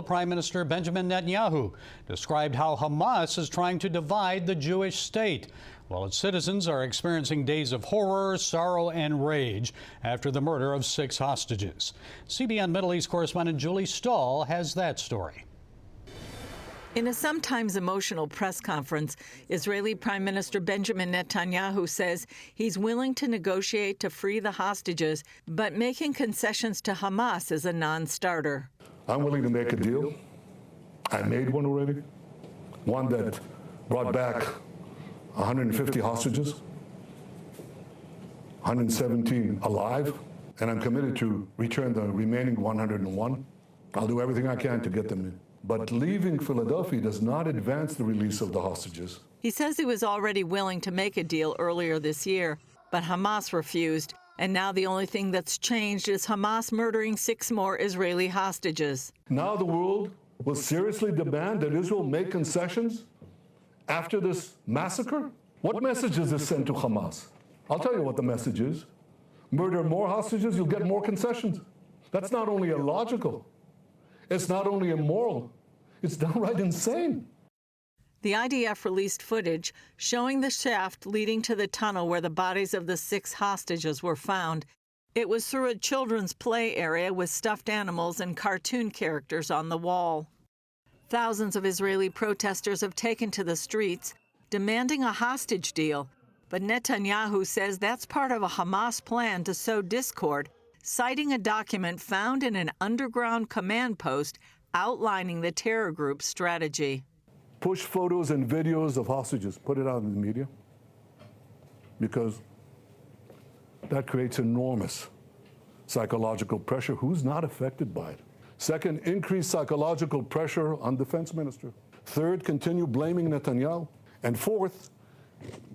Prime Minister Benjamin Netanyahu described how Hamas is trying to divide the Jewish state, while its citizens are experiencing days of horror, sorrow, and rage after the murder of 6 hostages. CBN Middle East correspondent Julie Stahl has that story. In a sometimes emotional press conference, Israeli Prime Minister Benjamin Netanyahu says he's willing to negotiate to free the hostages, but making concessions to Hamas is a non-starter. I'm willing to make a deal. I made one already, one that brought back 150 hostages, 117 alive, and I'm committed to return the remaining 101. I'll do everything I can to get them in. But leaving Philadelphia does not advance the release of the hostages. He says he was already willing to make a deal earlier this year, but Hamas refused. And now the only thing that's changed is Hamas murdering 6 more Israeli hostages. Now the world will seriously demand that Israel make concessions after this massacre? What message does this send to Hamas? I'll tell you what the message is. Murder more hostages, you'll get more concessions. That's not only illogical, it's not only immoral, it's downright insane. The IDF released footage showing the shaft leading to the tunnel where the bodies of the 6 hostages were found. It was through a children's play area with stuffed animals and cartoon characters on the wall. Thousands of Israeli protesters have taken to the streets, demanding a hostage deal. But Netanyahu says that's part of a Hamas plan to sow discord, citing a document found in an underground command post outlining the terror group's strategy. Push photos and videos of hostages, put it out in the media, because that creates enormous psychological pressure. Who's not affected by it? Second, increase psychological pressure on defense minister. Third, continue blaming Netanyahu. And fourth,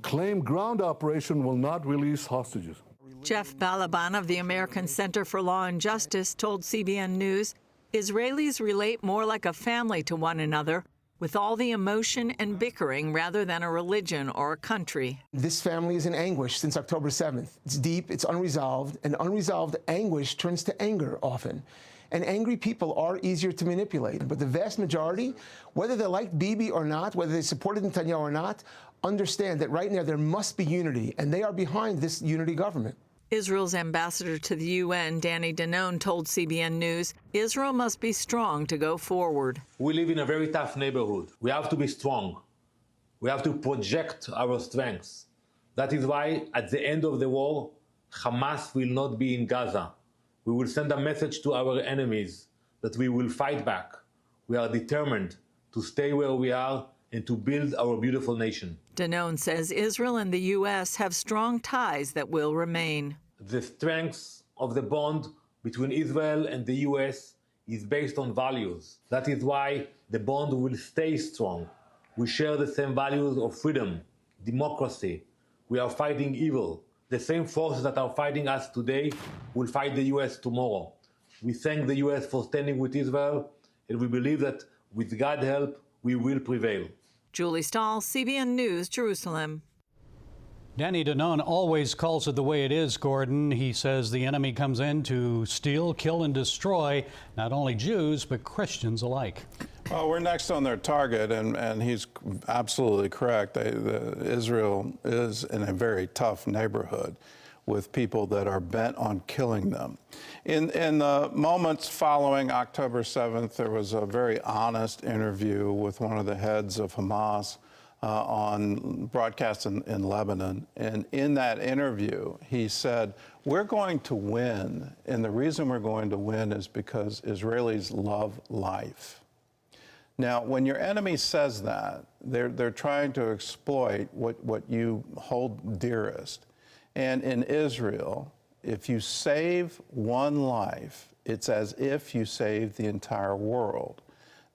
claim ground operation will not release hostages. Jeff Balaban of the American Center for Law and Justice told CBN News, Israelis relate more like a family to one another, with all the emotion and bickering rather than a religion or a country. This family is in anguish since October 7th. It's deep, it's unresolved, and unresolved anguish turns to anger often. And angry people are easier to manipulate. But the vast majority, whether they like Bibi or not, whether they supported Netanyahu or not, understand that right now there must be unity, and they are behind this unity government. Israel's ambassador to the UN, Danny Danon, told CBN News, Israel must be strong to go forward. We live in a very tough neighborhood. We have to be strong. We have to project our strengths. That is why, at the end of the war, Hamas will not be in Gaza. We will send a message to our enemies that we will fight back. We are determined to stay where we are and to build our beautiful nation. Danon says Israel and the U.S. have strong ties that will remain. The strength of the bond between Israel and the U.S. is based on values. That is why the bond will stay strong. We share the same values of freedom, democracy. We are fighting evil. The same forces that are fighting us today will fight the U.S. tomorrow. We thank the U.S. for standing with Israel, and we believe that with God's help, we will prevail. Julie Stahl, CBN News, Jerusalem. Danny Danon always calls it the way it is, Gordon. He says the enemy comes in to steal, kill, and destroy not only Jews, but Christians alike. Well, we're next on their target, and he's absolutely correct. Israel is in a very tough neighborhood with people that are bent on killing them. In the moments following October 7th, there was a very honest interview with one of the heads of Hamas on broadcast in Lebanon. And in that interview, he said, we're going to win, and the reason we're going to win is because Israelis love life. Now, when your enemy says that, they're trying to exploit what you hold dearest. And in Israel, if you save one life, it's as if you saved the entire world.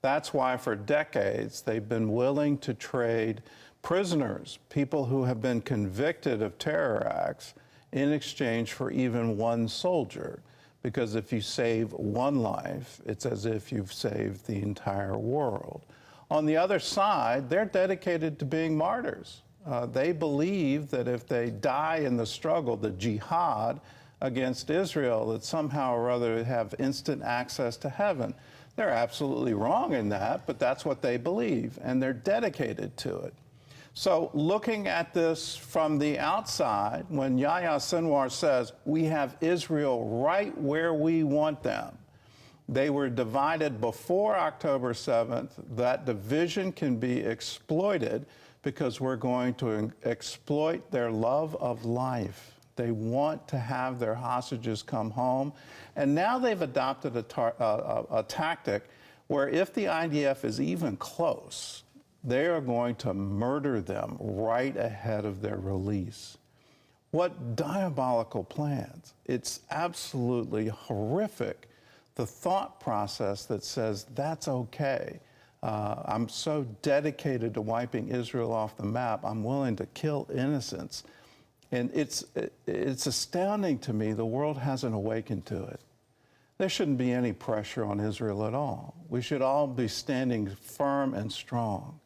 That's why for decades they've been willing to trade prisoners, people who have been convicted of terror acts, in exchange for even one soldier. Because if you save one life, it's as if you've saved the entire world. On the other side, they're dedicated to being martyrs. They believe that if they die in the struggle, the jihad against Israel, that somehow or other they have instant access to heaven. They're absolutely wrong in that, but that's what they believe, and they're dedicated to it. So looking at this from the outside, when Yahya Sinwar says, we have Israel right where we want them, they were divided before October 7th. That division can be exploited because we're going to exploit their love of life. They want to have their hostages come home. And now they've adopted a tactic where if the IDF is even close, they are going to murder them right ahead of their release. What diabolical plans. It's absolutely horrific, the thought process that says that's okay. I'm so dedicated to wiping Israel off the map, I'm willing to kill innocents. And it's astounding to me the world hasn't awakened to it. There shouldn't be any pressure on Israel at all. We should all be standing firm and strong.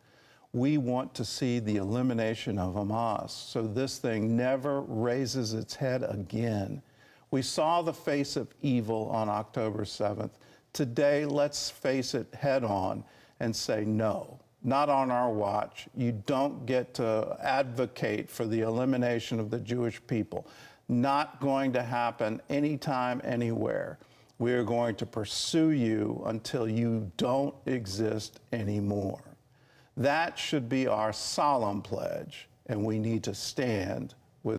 We want to see the elimination of Hamas so this thing never raises its head again. We saw the face of evil on October 7th. Today, let's face it head on and say no. Not on our watch. You don't get to advocate for the elimination of the Jewish people. Not going to happen anytime, anywhere. We are going to pursue you until you don't exist anymore. That should be our solemn pledge, and we need to stand